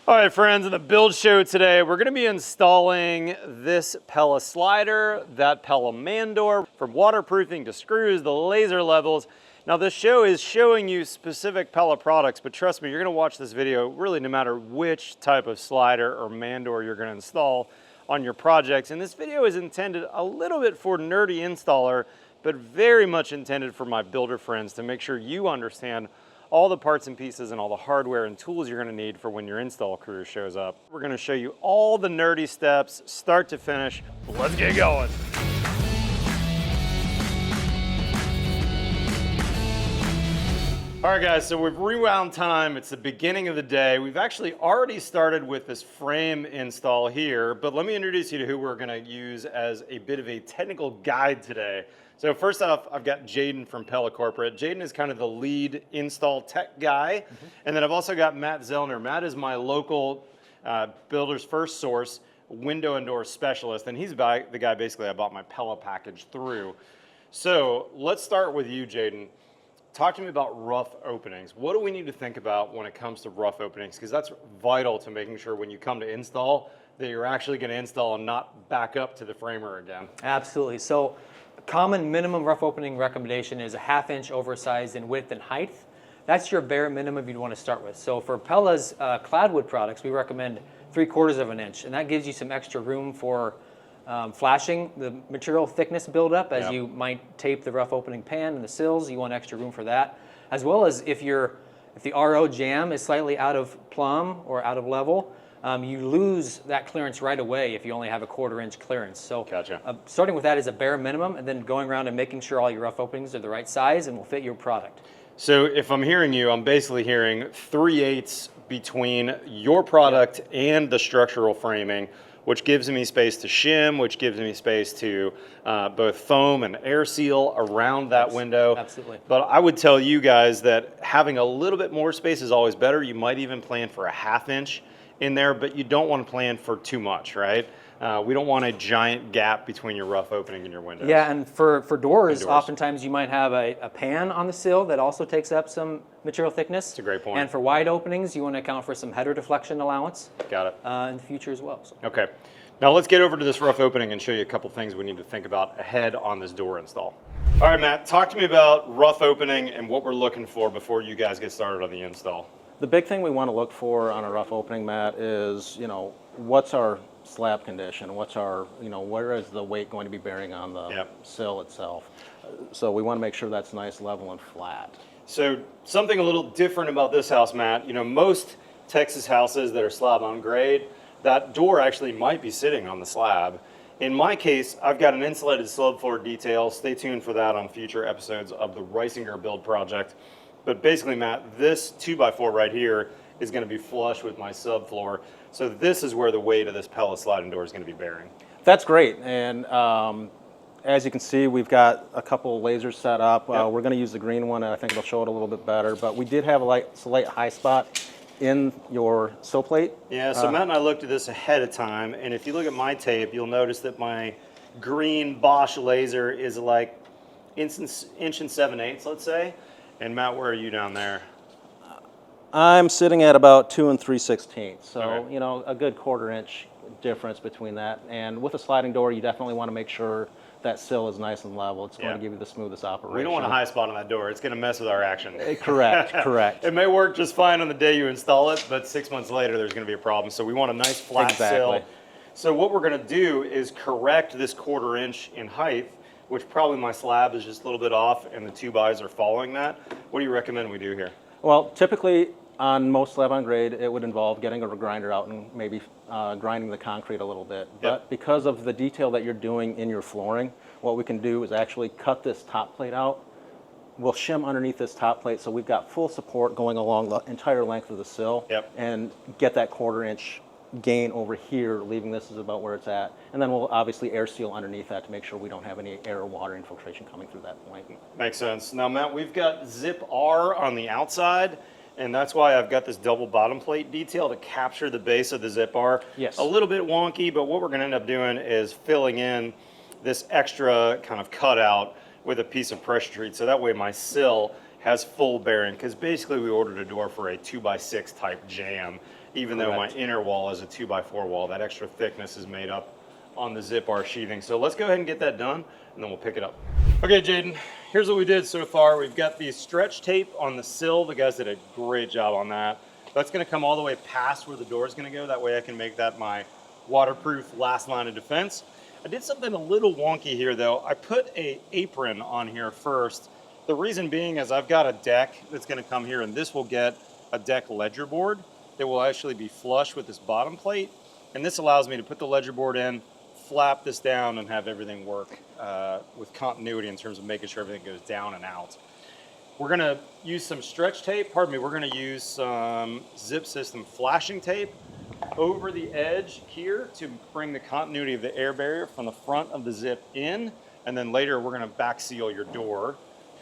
All right, friends, in the build show today, we're going to be installing this Pella slider, that Pella man door, from waterproofing to screws, the laser levels. Now, this show is showing you specific Pella products, but trust me, you're going to watch this video really no matter which type of slider or man door you're going to install on your projects. And this video is intended a little bit for nerdy installer, but very much intended for my builder friends to make sure you understand all the parts and pieces and all the hardware and tools you're going to need for when your install crew shows up. We're going to show you all the nerdy steps, start to finish. Let's get going. All right, guys, so we've rewound time. It's the beginning of the day. We've actually already started with this frame install here, but let me introduce you to who we're going to use as a bit of a technical guide today. So first off, I've got Jaden from Pella Corporate. Jaden is kind of the lead install tech guy. And then I've also got Matt Zellner. Matt is my local Builder's First Source window and door specialist. And he's the guy basically I bought my Pella package through. So let's start with you, Jaden. Talk to me about rough openings. What do we need to think about when it comes to rough openings? Because that's vital to making sure when you come to install that you're actually going to install and not back up to the framer again. Absolutely. So common minimum rough opening recommendation is a 1/2 inch oversized in width and height. That's your bare minimum you'd want to start with. So for Pella's cladwood products, we recommend 3/4 of an inch, and that gives you some extra room for flashing the material thickness buildup as you might tape the rough opening pan and the sills. You want extra room for that, as well as if the RO jamb is slightly out of plumb or out of level. You lose that clearance right away if you only have a 1/4 inch clearance. So Gotcha. Starting with that is a bare minimum, and then going around and making sure all your rough openings are the right size and will fit your product. So if I'm hearing you, I'm basically hearing 3/8 between your product and the structural framing, which gives me space to shim, which gives me space to both foam and air seal around that window. Absolutely. But I would tell you guys that having a little bit more space is always better. You might even plan for a 1/2 inch in there, but you don't want to plan for too much, right? We don't want a giant gap between your rough opening and your windows. Yeah, and for doors, oftentimes you might have a pan on the sill that also takes up some material thickness. That's a great point. And for wide openings, you want to account for some header deflection allowance. Got it. In the future as well. So. Okay. Now let's get over to this rough opening and show you a couple things we need to think about ahead on this door install. All right, Matt, talk to me about rough opening and what we're looking for before you guys get started on the install. The big thing we want to look for on a rough opening, Matt, is, what's our slab condition? What's our, where is the weight going to be bearing on the sill itself? So we want to make sure that's nice, level, and flat. So something a little different about this house, Matt, most Texas houses that are slab on grade, that door actually might be sitting on the slab. In my case, I've got an insulated subfloor detail. Stay tuned for that on future episodes of the Reisinger build project. But basically, Matt, this 2x4 right here is going to be flush with my subfloor. So this is where the weight of this Pella sliding door is going to be bearing. That's great. And as you can see, we've got a couple lasers set up. We're going to use the green one, and I think it'll show it a little bit better. But we did have a slight high spot in your sill plate. Yeah, so Matt and I looked at this ahead of time. And if you look at my tape, you'll notice that my green Bosch laser is like inch and 7/8, let's say. And Matt, where are you down there? I'm sitting at about 2 3/16. So, Okay. A good 1/4 inch difference between that. And with a sliding door, you definitely want to make sure that sill is nice and level. It's going to give you the smoothest operation. We don't want a high spot on that door. It's going to mess with our action. Correct, correct. It may work just fine on the day you install it, but 6 months later, there's going to be a problem. So we want a nice flat sill. So what we're going to do is correct this 1/4 inch in height, which probably my slab is just a little bit off and the 2x are following that. What do you recommend we do here? Well, typically on most slab on grade, it would involve getting a grinder out and maybe grinding the concrete a little bit. But because of the detail that you're doing in your flooring, what we can do is actually cut this top plate out. We'll shim underneath this top plate so we've got full support going along the entire length of the sill and get that 1/4 inch gain over here, leaving this is about where it's at. And then we'll obviously air seal underneath that to make sure we don't have any air or water infiltration coming through that point. Makes sense. Now, Matt, we've got zip R on the outside, and that's why I've got this double bottom plate detail to capture the base of the zip R. Yes. A little bit wonky, but what we're going to end up doing is filling in this extra kind of cutout with a piece of pressure treat, so that way my sill has full bearing, because basically we ordered a door for a 2x6 type jamb. even though my inner wall is a 2x4 wall. That extra thickness is made up on the zip bar sheathing. So let's go ahead and get that done, and then we'll pick it up. Okay, Jaden, here's what we did so far. We've got the stretch tape on the sill. The guys did a great job on that. That's gonna come all the way past where the door is gonna go. That way I can make that my waterproof last line of defense. I did something a little wonky here though. I put a apron on here first. The reason being is I've got a deck that's gonna come here, and this will get a deck ledger board that will actually be flush with this bottom plate. And this allows me to put the ledger board in, flap this down, and have everything work with continuity in terms of making sure everything goes down and out. We're gonna use some stretch tape, we're gonna use some zip system flashing tape over the edge here to bring the continuity of the air barrier from the front of the zip in, and then later we're gonna back seal your door.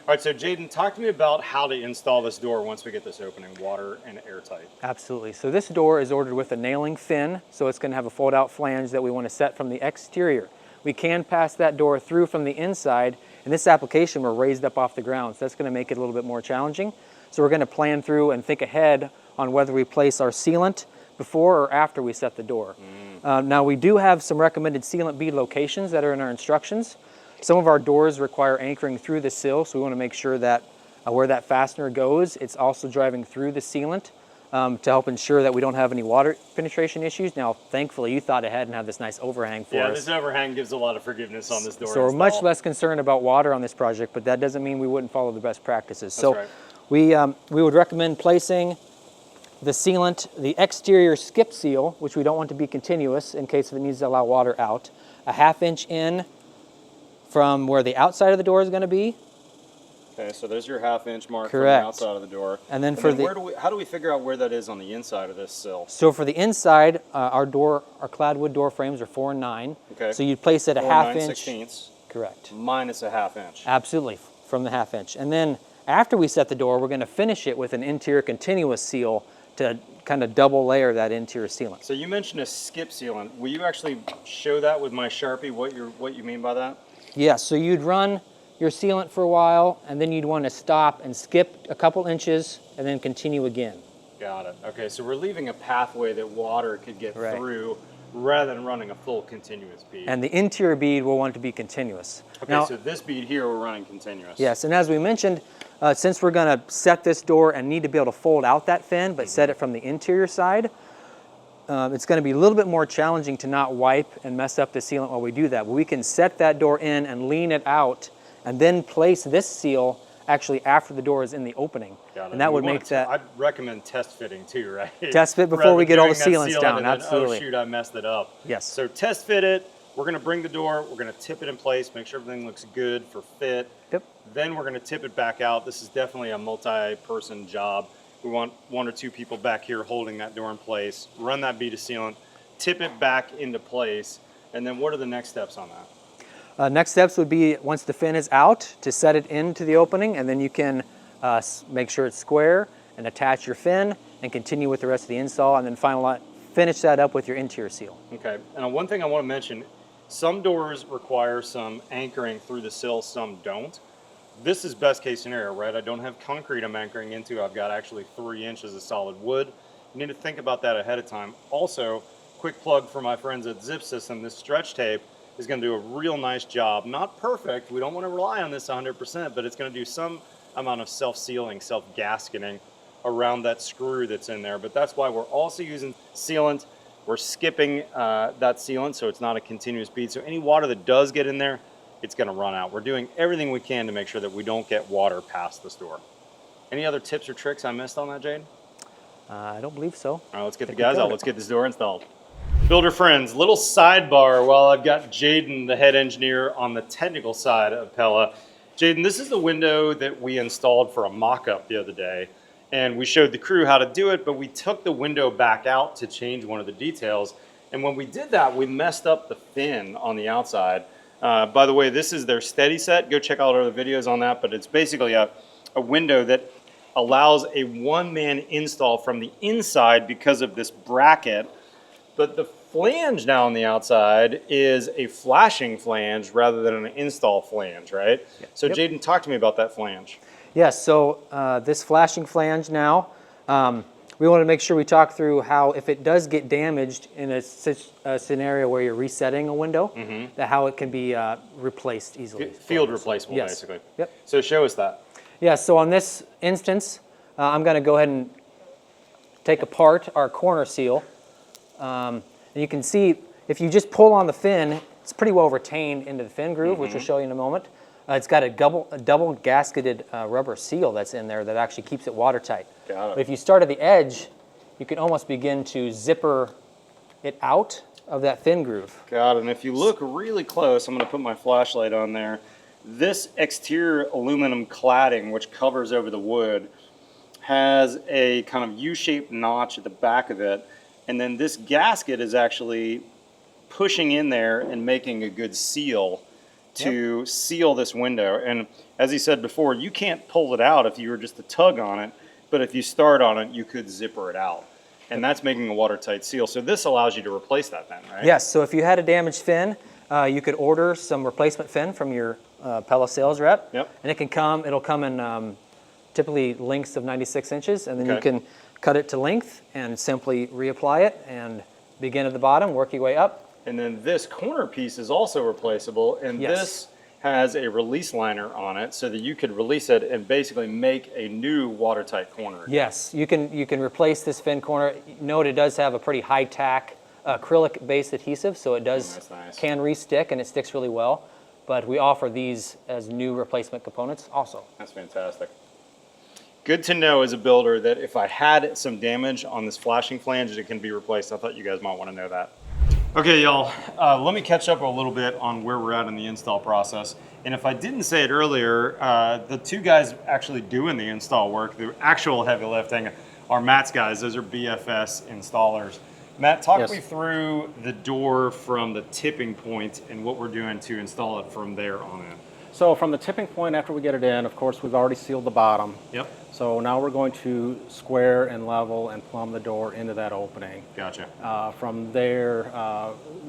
All right, so Jaden, talk to me about how to install this door once we get this opening, water and airtight. Absolutely. So this door is ordered with a nailing fin, so it's going to have a fold-out flange that we want to set from the exterior. We can pass that door through from the inside. In this application, we're raised up off the ground, so that's going to make it a little bit more challenging. So we're going to plan through and think ahead on whether we place our sealant before or after we set the door. Now, we do have some recommended sealant bead locations that are in our instructions. Some of our doors require anchoring through the sill, so we want to make sure that where that fastener goes, it's also driving through the sealant to help ensure that we don't have any water penetration issues. Now, thankfully, you thought ahead and had this nice overhang for us. Yeah, this overhang gives a lot of forgiveness on this door So we're install. much less concerned about water on this project, but that doesn't mean we wouldn't follow the best practices. That's right. We would recommend placing the sealant, the exterior skip seal, which we don't want to be continuous in case it needs to allow water out, a 1/2 inch in from where the outside of the door is going to be. Okay, so there's your 1/2 inch mark Correct. from the outside of the door. And then how do we figure out where that is on the inside of this sill? So for the inside, our clad wood door frames are 4 and 9. Okay. So you'd place it a 4 1/2 9 inch. 16ths Correct. minus a 1/2 inch. Absolutely, from the 1/2 inch. And then after we set the door, we're going to finish it with an interior continuous seal to kind of double layer that interior sealant. So you mentioned a skip sealant. Will you actually show that with my Sharpie, what you mean by that? Yeah, so you'd run your sealant for a while, and then you'd want to stop and skip a couple inches, and then continue again. Got it. Okay, so we're leaving a pathway that water could get Right. through rather than running a full continuous bead. And the interior bead will want to be continuous. Okay, Now, so this bead here we're running continuous. yes, and as we mentioned, since we're going to set this door and need to be able to fold out that fin, but set it from the interior side, it's going to be a little bit more challenging to not wipe and mess up the sealant while we do that. But we can set that door in and lean it out, and then place this seal actually after the door is in the opening. Got it. And that would We make want that... I'd recommend test fitting too, right? Test fit before Rather we than get all the doing that sealants sealant down, and then, absolutely. Oh shoot, I messed it up. Yes. So test fit it. We're going to bring the door. We're going to tip it in place, make sure everything looks good for fit. Yep. Then we're going to tip it back out. This is definitely a multi-person job. We want 1 or 2 people back here holding that door in place. Run that bead of sealant, tip it back into place, and then what are the next steps on that? Next steps would be, once the fin is out, to set it into the opening, and then you can make sure it's square and attach your fin and continue with the rest of the install, and then finish that up with your interior seal. Okay, and one thing I want to mention, some doors require some anchoring through the sill, some don't. This is best case scenario, right? I don't have concrete I'm anchoring into. I've got actually 3 inches of solid wood. You need to think about that ahead of time. Also, quick plug for my friends at Zip System, this stretch tape is going to do a real nice job. Not perfect, we don't want to rely on this 100%, but it's going to do some amount of self-sealing, self-gasketing around that screw that's in there. But that's why we're also using sealant. We're skipping that sealant so it's not a continuous bead. So any water that does get in there, it's going to run out. We're doing everything we can to make sure that we don't get water past this door. Any other tips or tricks I missed on that, Jade? I don't believe so. All right, let's get the we guys out. covered it. Let's get this door installed. Builder friends, little sidebar while I've got Jaden, the head engineer, on the technical side of Pella. Jaden, this is the window that we installed for a mock-up the other day. And we showed the crew how to do it, but we took the window back out to change one of the details. And when we did that, we messed up the fin on the outside. By the way, this is their steady set. Go check out our other videos on that, but it's basically a window that allows a one-man install from the inside because of this bracket. But the flange now on the outside is a flashing flange rather than an install flange, right? So Yep. Jaden, talk to me about that flange. Yes, so this flashing flange now, we want to make sure we talk through how if it does get damaged in a scenario where you're resetting a window, that how it can be replaced easily. Field replaceable, Yes. basically. Yep. So show us that. Yeah, so on this instance, I'm going to go ahead and take apart our corner seal. And you can see if you just pull on the fin, it's pretty well retained into the fin groove, which we'll show you in a moment. It's got a double gasketed rubber seal that's in there that actually keeps it watertight. Got it. But if you start at the edge, you can almost begin to zipper it out of that fin groove. Got it. And if you look really close, I'm going to put my flashlight on there. This exterior aluminum cladding, which covers over the wood, has a kind of U-shaped notch at the back of it. And then this gasket is actually pushing in there and making a good seal to seal this window. And as he said before, you can't pull it out if you were just to tug on it, but if you start on it, you could zipper it out. And that's making a watertight seal. So this allows you to replace that then, right? Yes, so if you had a damaged fin, you could order some replacement fin from your Pella sales rep. Yep. And it'll come in typically lengths of 96 inches, and then you Okay. can cut it to length and simply reapply it and begin at the bottom, work your way up. And then this corner piece is also replaceable, and Yes. this has a release liner on it so that you could release it and basically make a new watertight corner. Yes, you can replace this fin corner. Note it does have a pretty high tack acrylic based adhesive, so it does that's nice. can re-stick and it sticks really well. But we offer these as new replacement components also. That's fantastic. Good to know as a builder that if I had some damage on this flashing flange, it can be replaced. I thought you guys might want to know that. Okay, y'all, let me catch up a little bit on where we're at in the install process. And if I didn't say it earlier, the two guys actually doing the install work, the actual heavy lifting, are Matt's guys. Those are BFS installers. Matt, talk Yes. me through the door from the tipping point and what we're doing to install it from there on in. So from the tipping point after we get it in, of course, we've already sealed the bottom. Yep. So now we're going to square and level and plumb the door into that opening. Gotcha. From there,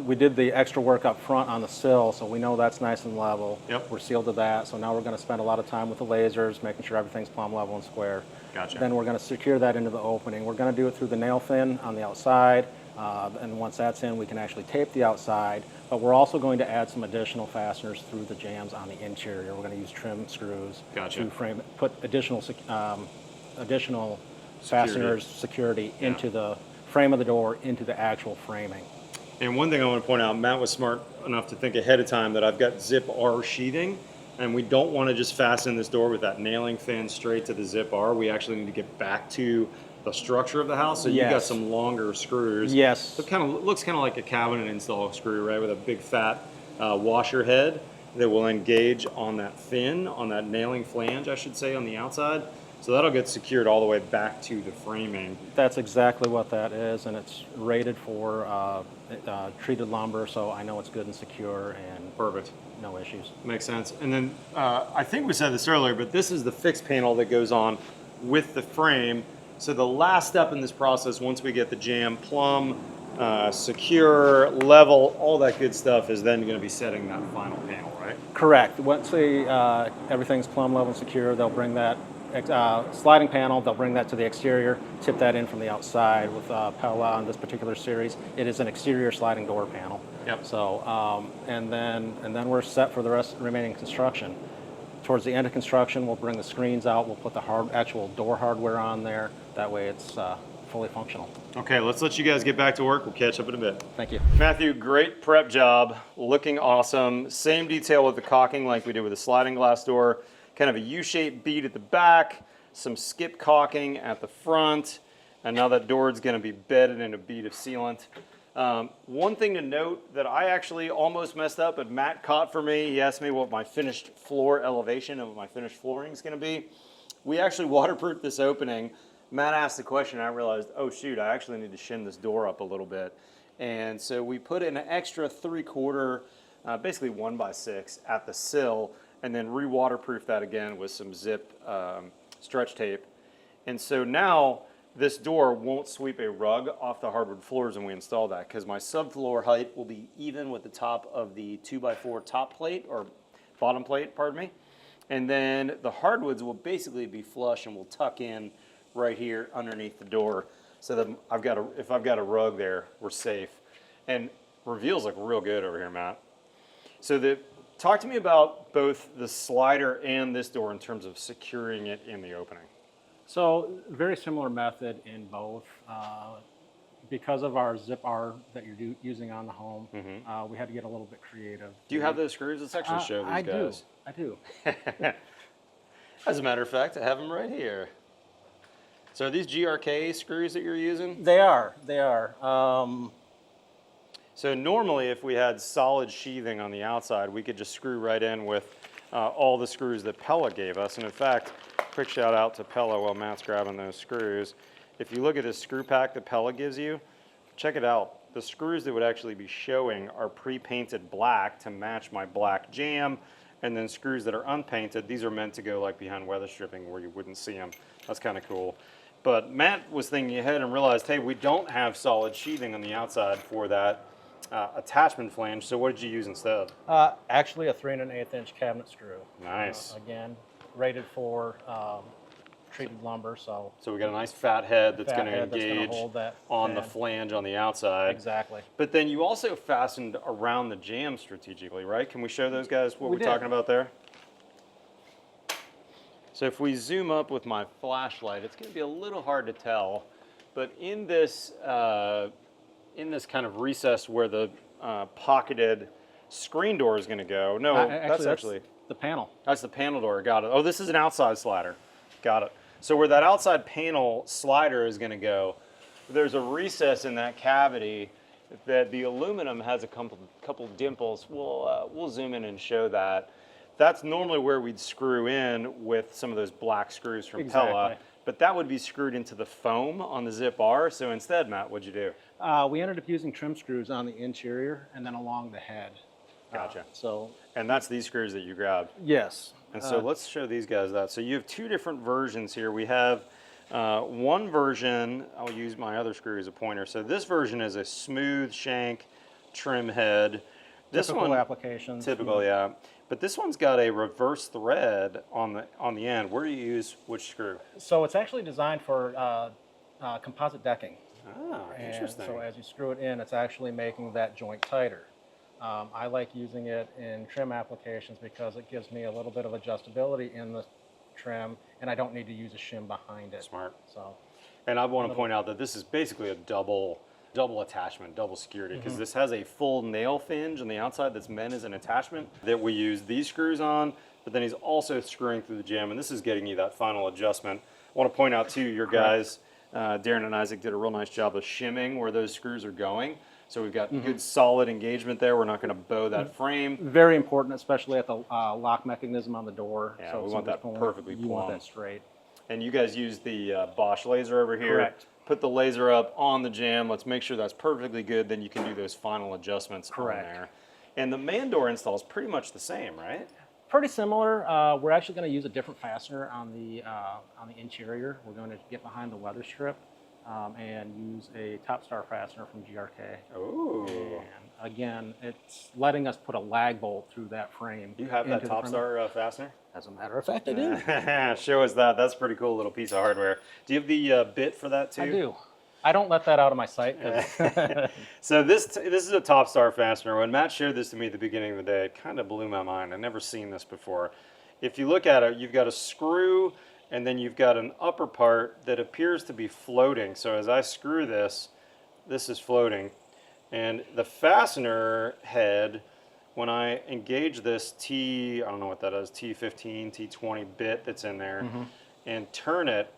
we did the extra work up front on the sill, so we know that's nice and level. Yep. We're sealed to that, so now we're going to spend a lot of time with the lasers, making sure everything's plumb level and square. Gotcha. Then we're going to secure that into the opening. We're going to do it through the nail fin on the outside, and once that's in, we can actually tape the outside, but we're also going to add some additional fasteners through the jambs on the interior. We're going to use trim screws Gotcha. to frame, put additional fasteners, security into the frame of the door, into the actual framing. And one thing I want to point out, Matt was smart enough to think ahead of time that I've got zip R sheathing, and we don't want to just fasten this door with that nailing fin straight to the zip R. We actually need to get back to the structure of the house. So you've got Yes. some longer screws. Yes. So it kind of looks kind of like a cabinet install screw, right, with a big fat washer head that will engage on that fin, on that nailing flange, I should say, on the outside. So that'll get secured all the way back to the framing. That's exactly what that is, and it's rated for treated lumber, so I know it's good and secure and Perfect. no issues. Makes sense. And then I think we said this earlier, but this is the fixed panel that goes on with the frame. So the last step in this process, once we get the jamb plumb, secure, level, all that good stuff, is then going to be setting that final panel, right? Correct. Once everything's plumb level and secure, they'll bring that sliding panel, they'll bring that to the exterior, tip that in from the outside with Pella on this particular series. It is an exterior sliding door panel. Yep. So, and then we're set for the remaining construction. Towards the end of construction, we'll bring the screens out, we'll put the actual door hardware on there. That way it's fully functional. Okay, let's let you guys get back to work. We'll catch up in a bit. Thank you. Matthew, great prep job, looking awesome. Same detail with the caulking like we did with the sliding glass door. Kind of a U-shaped bead at the back, some skip caulking at the front, and now that door is going to be bedded in a bead of sealant. One thing to note that I actually almost messed up, but Matt caught for me. He asked me what my finished floor elevation of my finished flooring is going to be. We actually waterproofed this opening. Matt asked the question, and I realized, oh shoot, I actually need to shin this door up a little bit. And so we put in an extra 3/4, basically 1x6 at the sill, and then re-waterproof that again with some zip stretch tape. And so now this door won't sweep a rug off the hardwood floors when we install that, because my subfloor height will be even with the top of the 2x4 top plate, or bottom plate, pardon me. And then the hardwoods will basically be flush and will tuck in right here underneath the door. so that if I've got a rug there, we're safe. And reveals look real good over here, Matt. So talk to me about both the slider and this door in terms of securing it in the opening. So very similar method in both. Because of our zip R that you're using on the home, we had to get a little bit creative. Do you have those screws? Let's actually show these guys. I do. As a matter of fact, I have them right here. So are these GRK screws that you're using? They are. So normally if we had solid sheathing on the outside, we could just screw right in with all the screws that Pella gave us. And in fact, quick shout out to Pella while Matt's grabbing those screws. If you look at this screw pack that Pella gives you, check it out. The screws that would actually be showing are pre-painted black to match my black jam, and then screws that are unpainted, these are meant to go like behind weather stripping where you wouldn't see them. That's kind of cool. But Matt was thinking ahead and realized, hey, we don't have solid sheathing on the outside for that attachment flange, so what did you use instead? Actually a 3 1/8 inch cabinet screw. Nice. Again, rated for treated lumber, so we got a nice fat head that's fat going to head that's gonna engage hold that on the fan. flange on the outside. Exactly. But then you also fastened around the jam strategically, right? Can we show those guys what we're talking about there? So if we zoom up with my flashlight, it's going to be a little hard to tell, but in this kind of recess where the pocketed screen door is going to go, that's actually the panel. That's the panel door, got it. Oh, this is an outside slider, got it. So where that outside panel slider is going to go, there's a recess in that cavity that the aluminum has a couple dimples. We'll zoom in and show that. That's normally where we'd screw in with some of those black screws from Pella, but that would be screwed into the foam on the Zip R. So instead, Matt, what'd you do? We ended up using trim screws on the interior and then along the head. Gotcha. So and that's these screws that you grabbed. yes. And so let's show these guys that. So you have two different versions here. We have one version, I'll use my other screw as a pointer. So this version is a smooth shank trim head. This typical one, applications. Typical, yeah. But this one's got a reverse thread on the end. Where do you use which screw? So it's actually designed for composite decking. Ah, And interesting. so as you screw it in, it's actually making that joint tighter. I like using it in trim applications because it gives me a little bit of adjustability in the trim, and I don't need to use a shim behind it. Smart. So, And I want to point out that this is basically a double attachment, double security, because this has a full nail hinge on the outside that's meant as an attachment that we use these screws on, but then he's also screwing through the jam, and this is getting you that final adjustment. I want to point out too, your guys, Darren and Isaac did a real nice job of shimming where those screws are going. So we've got good solid engagement there. We're not going to bow that frame. very important, especially at the lock mechanism on the door. Yeah, so we if want that somebody's perfectly You want plumb. that straight. And you guys use the Bosch laser over here. Correct. Put the laser up on the jam. Let's make sure that's perfectly good. Then you can do those final adjustments Correct. on there. And the man door install is pretty much the same, right? Pretty similar. We're actually going to use a different fastener on the interior. We're going to get behind the weather strip and use a Top Star fastener from GRK. Oh. And again, it's letting us put a lag bolt through that frame. You have that into the Top frame. Star fastener? As a matter of fact, I do. Show us that. That's a pretty cool little piece of hardware. Do you have the bit for that too? I do. I don't let that out of my sight. 'Cause So this is a Top Star fastener. When Matt showed this to me at the beginning of the day, it kind of blew my mind. I'd never seen this before. If you look at it, you've got a screw and then you've got an upper part that appears to be floating. So as I screw this, this is floating. And the fastener head, when I engage this I don't know what that is, T15, T20 bit that's in there, and turn it,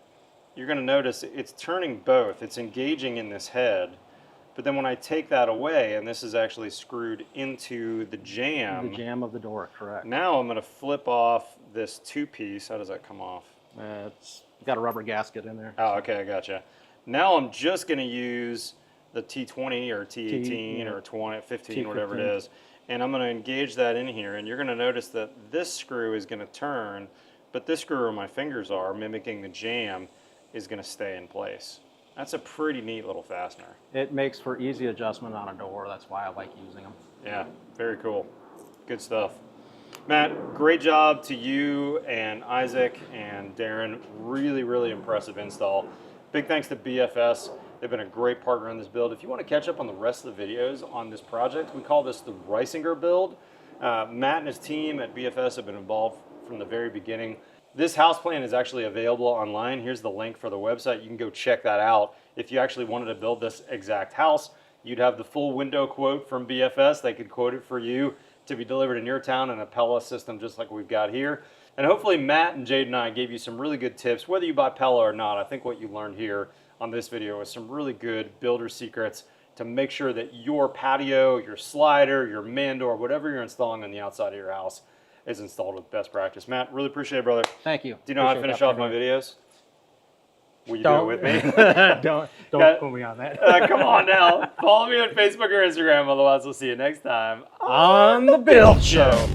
you're going to notice it's turning both. It's engaging in this head. But then when I take that away, and this is actually screwed into the jam. the jam of the door, correct. Now I'm going to flip off this two-piece. How does that come off? It's got a rubber gasket in there. Oh, okay, I gotcha. Now I'm just going to use the T20 or T18 or 20, 15, whatever it T15. is, and I'm going to engage that in here, and you're going to notice that this screw is going to turn, but this screw where my fingers are, mimicking the jam, is going to stay in place. That's a pretty neat little fastener. It makes for easy adjustment on a door. That's why I like using them. Yeah, very cool. Good stuff. Matt, great job to you and Isaac and Darren. Really, really impressive install. Big thanks to BFS They've been a great partner in this build. If you want to catch up on the rest of the videos on this project, we call this the Reisinger build. Matt and his team at BFS have been involved from the very beginning. This house plan is actually available online. Here's the link for the website. You can go check that out. If you actually wanted to build this exact house, you'd have the full window quote from BFS. They could quote it for you to be delivered in your town in a Pella system just like we've got here. And hopefully Matt and Jade and I gave you some really good tips, whether you buy Pella or not. I think what you learned here on this video was some really good builder secrets to make sure that your patio, your slider, your man door, whatever you're installing on the outside of your house is installed with best practice. Matt, really appreciate it, brother. Thank you. Do you know how to finish off my videos? Will you do it with me? Don't put me on that. Come on now. Follow me on Facebook or Instagram. Otherwise, we'll see you next time On the Build Show.